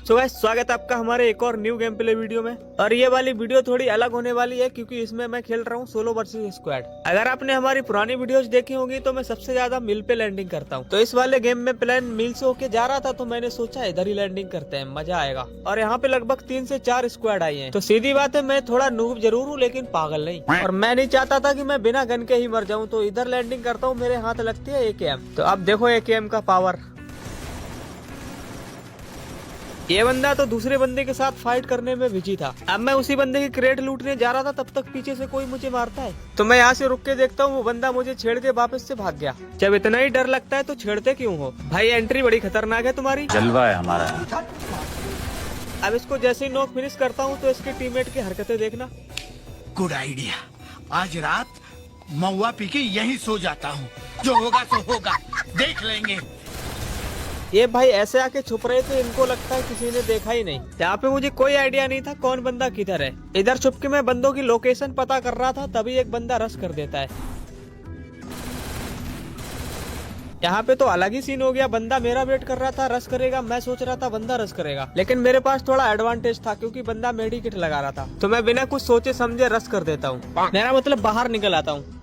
So guys स्वागत है आपका हमारे एक और न्यू गेम प्ले वीडियो में। और ये वाली वीडियो थोड़ी अलग होने वाली है क्योंकि इसमें मैं खेल रहा हूँ सोलो वर्सेस स्क्वाड। अगर आपने हमारी पुरानी वीडियोस देखी होंगी तो मैं सबसे ज्यादा मिल पे लैंडिंग करता हूँ। तो इस वाले गेम में प्लान मिल से होके जा रहा था तो मैंने सोचा इधर ही लैंडिंग करते हैं, मजा आएगा। और यहाँ पे लगभग 3 से 4 स्क्वाड आई है। तो सीधी बात है मैं थोड़ा नूब जरूर हूँ लेकिन पागल नहीं। और मैं नहीं चाहता था कि मैं बिना गन के ही मर जाऊँ, तो इधर लैंडिंग करता हूँ। मेरे हाथ लगती है AKM। तो अब देखो AKM का पावर। ये बंदा तो दूसरे बंदे के साथ फाइट करने में बिजी था। अब मैं उसी बंदे की क्रेट लूटने जा रहा था, तब तक पीछे से कोई मुझे मारता है। तो मैं यहाँ से रुक के देखता हूँ, वो बंदा मुझे छेड़ के वापस से भाग गया। जब इतना ही डर लगता है तो छेड़ते क्यों हो भाई? एंट्री बड़ी खतरनाक है तुम्हारी। जलवा है हमारा। अब इसको जैसे ही नॉक फिनिश करता हूँ तो इसके टीममेट की हरकतें देखना। Good idea. आज रात महुआ पी के यहीं सो जाता हूँ। जो होगा सो होगा, देख लेंगे। ये भाई ऐसे आके छुप रहे थे, इनको लगता है किसी ने देखा ही नहीं। यहाँ पे मुझे कोई आइडिया नहीं था कौन बंदा किधर है। इधर छुप के मैं बंदों की लोकेशन पता कर रहा था, तभी एक बंदा रश कर देता है। यहाँ पे तो अलग ही सीन हो गया। बंदा मेरा वेट कर रहा था, रश करेगा। मैं सोच रहा था बंदा रश करेगा, लेकिन मेरे पास थोड़ा एडवांटेज था क्योंकि बंदा मेडिकेट लगा रहा था। तो मैं बिना कुछ सोचे समझे रश कर देता हूँ। मेरा मतलब बाहर निकल आता हूँ।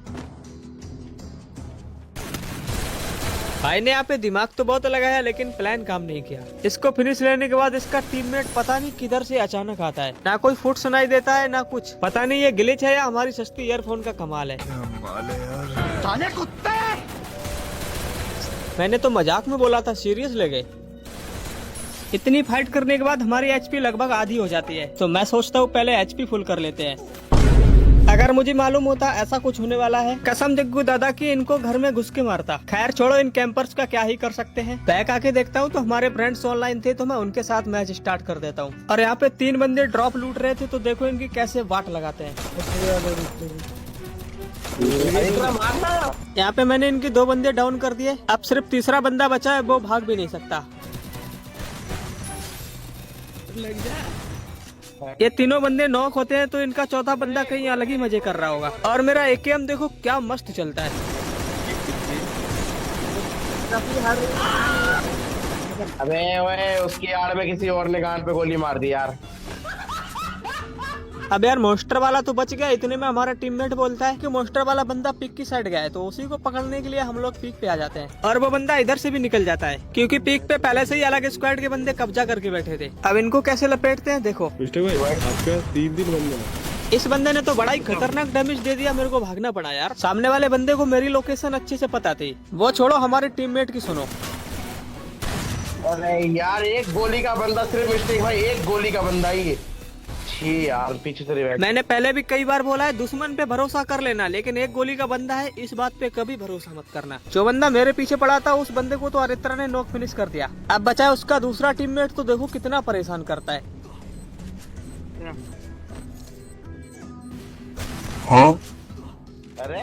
भाई ने यहाँ पे दिमाग तो बहुत लगाया लेकिन प्लान काम नहीं किया। इसको फिनिश लेने के बाद इसका टीममेट पता नहीं किधर से अचानक आता है। ना कोई फुट सुनाई देता है ना कुछ। पता नहीं ये ग्लिच है या हमारी सस्ती ईयरफोन का कमाल है। साले कुत्ते! मैंने तो मजाक में बोला था, सीरियस ले गए। इतनी फाइट करने के बाद हमारी HP लगभग आधी हो जाती है, तो मैं सोचता हूँ पहले HP फुल कर लेते हैं। अगर मुझे मालूम होता ऐसा कुछ होने वाला है, कसम जग्गू दादा की इनको घर में घुस के मारता। खैर छोड़ो, इन कैंपर्स का क्या ही कर सकते हैं। बैक आके देखता हूँ तो हमारे फ्रेंड्स ऑनलाइन थे, तो मैं उनके साथ मैच स्टार्ट कर देता हूँ। और यहाँ पे 3 बंदे ड्रॉप लूट रहे थे, तो देखो इनकी कैसे वाट लगाते हैं। यहाँ पे मैंने इनके 2 बंदे डाउन कर दिए। अब सिर्फ तीसरा बंदा बचा है, वो भाग भी नहीं सकता। ये तीनों बंदे नॉक होते हैं तो इनका चौथा बंदा कहीं अलग ही मजे कर रहा होगा। और मेरा AKM देखो क्या मस्त चलता है। अबे ओए, उसकी आड़ में किसी और ने कान पे गोली मार दी यार। अब यार मोस्टर वाला तो बच गया। इतने में हमारा टीममेट बोलता है कि मोस्टर वाला बंदा पिक की साइड गया है, तो उसी को पकड़ने के लिए हम लोग पिक पे आ जाते हैं। और वो बंदा इधर से भी निकल जाता है क्योंकि पिक पे पहले से ही अलग स्क्वाड के बंदे कब्जा करके बैठे थे। अब इनको कैसे लपेटते हैं देखो। आपका 3 दिन बंद। इस बंदे ने तो बड़ा ही खतरनाक डैमेज दे दिया, मेरे को भागना पड़ा यार। सामने वाले बंदे को मेरी लोकेशन अच्छे से पता थी। वो छोड़ो, हमारे टीममेट की सुनो। अरे यार, एक गोली का बंदा, सिर्फ मिस्टेक भाई, एक गोली का बंदा ही। यार पीछे से रिवाइव। मैंने पहले भी कई बार बोला है दुश्मन पे भरोसा कर लेना, लेकिन एक गोली का बंदा है, इस बात पे कभी भरोसा मत करना। जो बंदा मेरे पीछे पड़ा था उस बंदे को तो अरित्रा ने नॉक फिनिश कर दिया। अब बचा है उसका दूसरा टीममेट, तो देखो कितना परेशान करता है। हाँ? अरे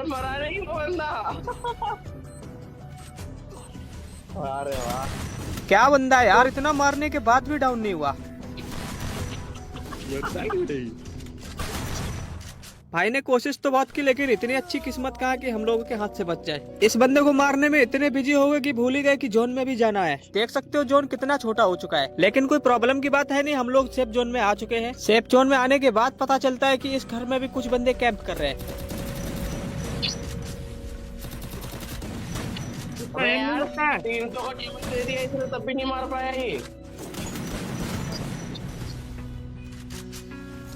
मरा नहीं वो बंदा। अरे वाह, क्या बंदा है यार, इतना मारने के बाद भी डाउन नहीं हुआ। भाई ने कोशिश तो बहुत की, लेकिन इतनी अच्छी किस्मत कहाँ कि हम लोगों के हाथ से बच जाए। इस बंदे को मारने में इतने बिजी हो गए कि भूल ही गए कि जोन में भी जाना है। देख सकते हो जोन कितना छोटा हो चुका है, लेकिन कोई प्रॉब्लम की बात है नहीं। हम लोग सेफ जोन में आ चुके हैं। सेफ जोन में आने के बाद पता चलता है कि इस घर में भी कुछ बंदे कैंप कर रहे हैं। अरे यार 300 का टेबल दे दिया इसने, तब भी नहीं मार पाया ये।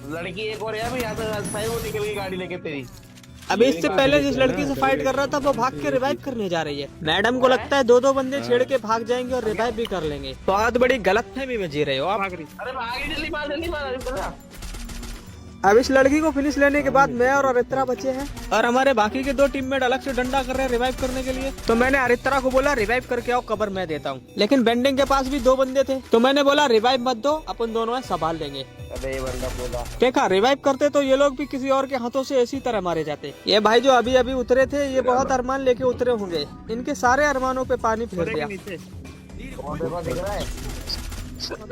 लड़की एक और है, यहाँ पे वो निकल गई गाड़ी लेके तेरी। अभी इससे पहले जिस लड़की से फाइट कर रहा था वो भाग के रिवाइव करने जा रही है। मैडम को लगता है 2-2 बंदे छेड़ के भाग जाएंगे और रिवाइव भी कर लेंगे। बहुत बड़ी गलतफहमी में जी रहे हो आप। अरे भाग जल्दी मार, जल्दी मार। अब इस लड़की को फिनिश लेने के बाद मैं और अरित्रा बचे हैं, और हमारे बाकी के 2 टीममेट अलग से डंडा कर रहे हैं रिवाइव करने के लिए। तो मैंने अरित्रा को बोला रिवाइव करके आओ, कवर मैं देता हूँ। लेकिन बेंडिंग के पास भी 2 बंदे थे, तो मैंने बोला रिवाइव मत दो, अपन दोनों संभाल लेंगे। अबे ये बंदा बोला, देखा रिवाइव करते तो ये लोग भी किसी और के हाथों से इसी तरह मारे जाते। ये भाई जो अभी अभी उतरे थे, ये बहुत अरमान लेके उतरे होंगे। इनके सारे अरमानों पे पानी फेर दिया।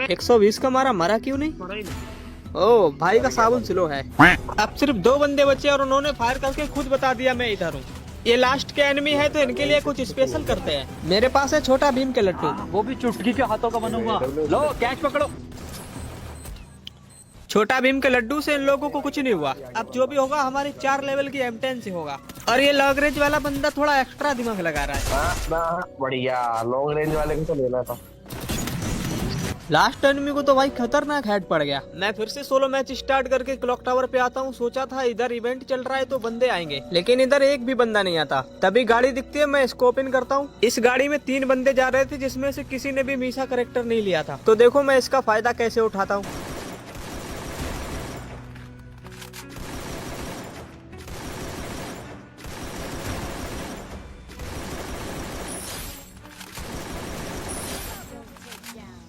120 का मारा, मरा क्यों नहीं? ओ भाई का साबुन स्लो है। अब सिर्फ 2 बंदे बचे और उन्होंने फायर करके खुद बता दिया मैं इधर हूँ। ये लास्ट के एनिमी है तो इनके लिए कुछ स्पेशल करते हैं। मेरे पास है छोटा भीम के लड्डू, वो भी चुटकी के हाथों का बना हुआ। लो कैच पकड़ो। छोटा भीम के लड्डू से इन लोगों को कुछ नहीं हुआ। अब जो भी होगा हमारी 4 लेवल की M10 से होगा। और ये लॉन्ग रेंज वाला बंदा थोड़ा एक्स्ट्रा दिमाग लगा रहा है। बढ़िया, लॉन्ग रेंज वाले को तो लेना था। लास्ट एनिमी को तो भाई खतरनाक हेड पड़ गया। मैं फिर से सोलो मैच स्टार्ट करके क्लॉक टावर पे आता हूँ। सोचा था इधर इवेंट चल रहा है तो बंदे आएंगे, लेकिन इधर एक भी बंदा नहीं आता। तभी गाड़ी दिखती है, मैं स्कोप इन करता हूँ। इस गाड़ी में 3 बंदे जा रहे थे, जिसमें से किसी ने भी मीसा कैरेक्टर नहीं लिया था। तो देखो मैं इसका फायदा कैसे उठाता हूँ।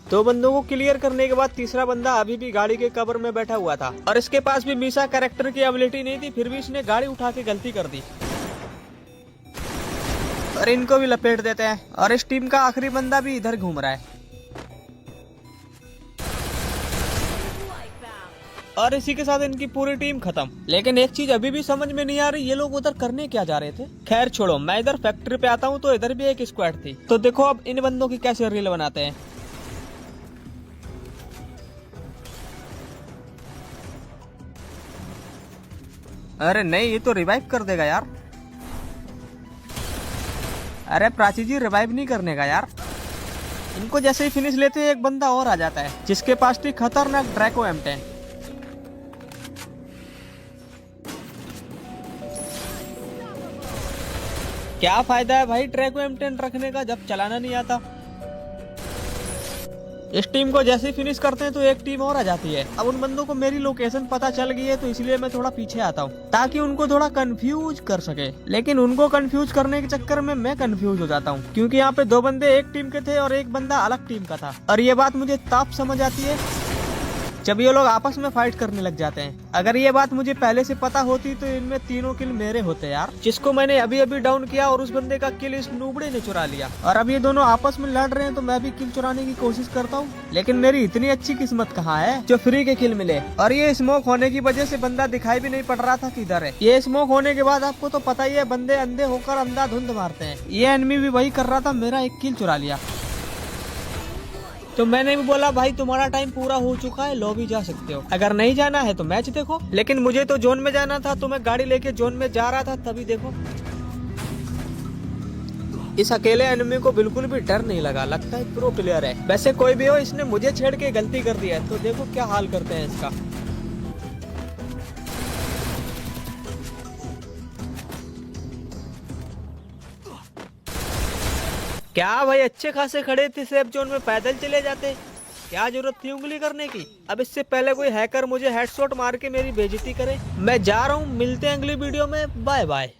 दो बंदों को क्लियर करने के बाद तीसरा बंदा अभी भी गाड़ी के कवर में बैठा हुआ था और इसके पास भी मीसा कैरेक्टर की एबिलिटी नहीं थी, फिर भी इसने गाड़ी उठा के गलती कर दी। और इनको भी लपेट देते हैं। और इस टीम का आखिरी बंदा भी इधर घूम रहा है। और इसी के साथ इनकी पूरी टीम खत्म। लेकिन एक चीज अभी भी समझ में नहीं आ रही, ये लोग उधर करने क्या जा रहे थे। खैर छोड़ो, मैं इधर फैक्ट्री पे आता हूँ तो इधर भी एक स्क्वाड थी। तो देखो अब इन बंदों की कैसे रील बनाते हैं। अरे नहीं, ये तो रिवाइव कर देगा यार। अरे प्राची जी, रिवाइव नहीं करने का यार। इनको जैसे ही फिनिश लेते हैं एक बंदा और आ जाता है, जिसके पास थी खतरनाक ड्रैको M10। क्या फायदा है भाई ड्रैको M10 रखने का जब चलाना नहीं आता। इस टीम को जैसे ही फिनिश करते हैं तो एक टीम और आ जाती है। अब उन बंदों को मेरी लोकेशन पता चल गई है, तो इसलिए मैं थोड़ा पीछे आता हूँ ताकि उनको थोड़ा कंफ्यूज कर सके। लेकिन उनको कंफ्यूज करने के चक्कर में मैं कंफ्यूज हो जाता हूँ, क्योंकि यहाँ पे 2 बंदे एक टीम के थे और एक बंदा अलग टीम का था। और ये बात मुझे तब समझ आती है जब ये लोग आपस में फाइट करने लग जाते हैं। अगर ये बात मुझे पहले से पता होती तो इनमें 3 किल मेरे होते यार, जिसको मैंने अभी अभी डाउन किया और उस बंदे का किल इस नूबड़े ने चुरा लिया। और अब ये दोनों आपस में लड़ रहे हैं तो मैं भी किल चुराने की कोशिश करता हूँ, लेकिन मेरी इतनी अच्छी किस्मत कहाँ है जो फ्री के किल मिले। और ये स्मोक होने की वजह से बंदा दिखाई भी नहीं पड़ रहा था किधर है। ये स्मोक होने के बाद आपको तो पता ही है, बंदे अंधे होकर अंधाधुंध मारते हैं। ये एनिमी भी वही कर रहा था, मेरा एक किल चुरा लिया। तो मैंने भी बोला भाई तुम्हारा टाइम पूरा हो चुका है, लॉबी जा सकते हो। अगर नहीं जाना है तो मैच देखो। लेकिन मुझे तो जोन में जाना था, तो मैं गाड़ी लेके जोन में जा रहा था, तभी देखो इस अकेले एनिमी को बिल्कुल भी डर नहीं लगा। लगता है प्रो प्लेयर है। वैसे कोई भी हो, इसने मुझे छेड़ के गलती कर दी है, तो देखो क्या हाल करते हैं इसका। क्या भाई, अच्छे खासे खड़े थे सेफ जोन में, पैदल चले जाते। क्या जरूरत थी उंगली करने की। अब इससे पहले कोई हैकर मुझे हेडशॉट मार के मेरी बेइज्जती करे। मैं जा रहा हूँ, मिलते हैं अगली वीडियो में। Bye bye.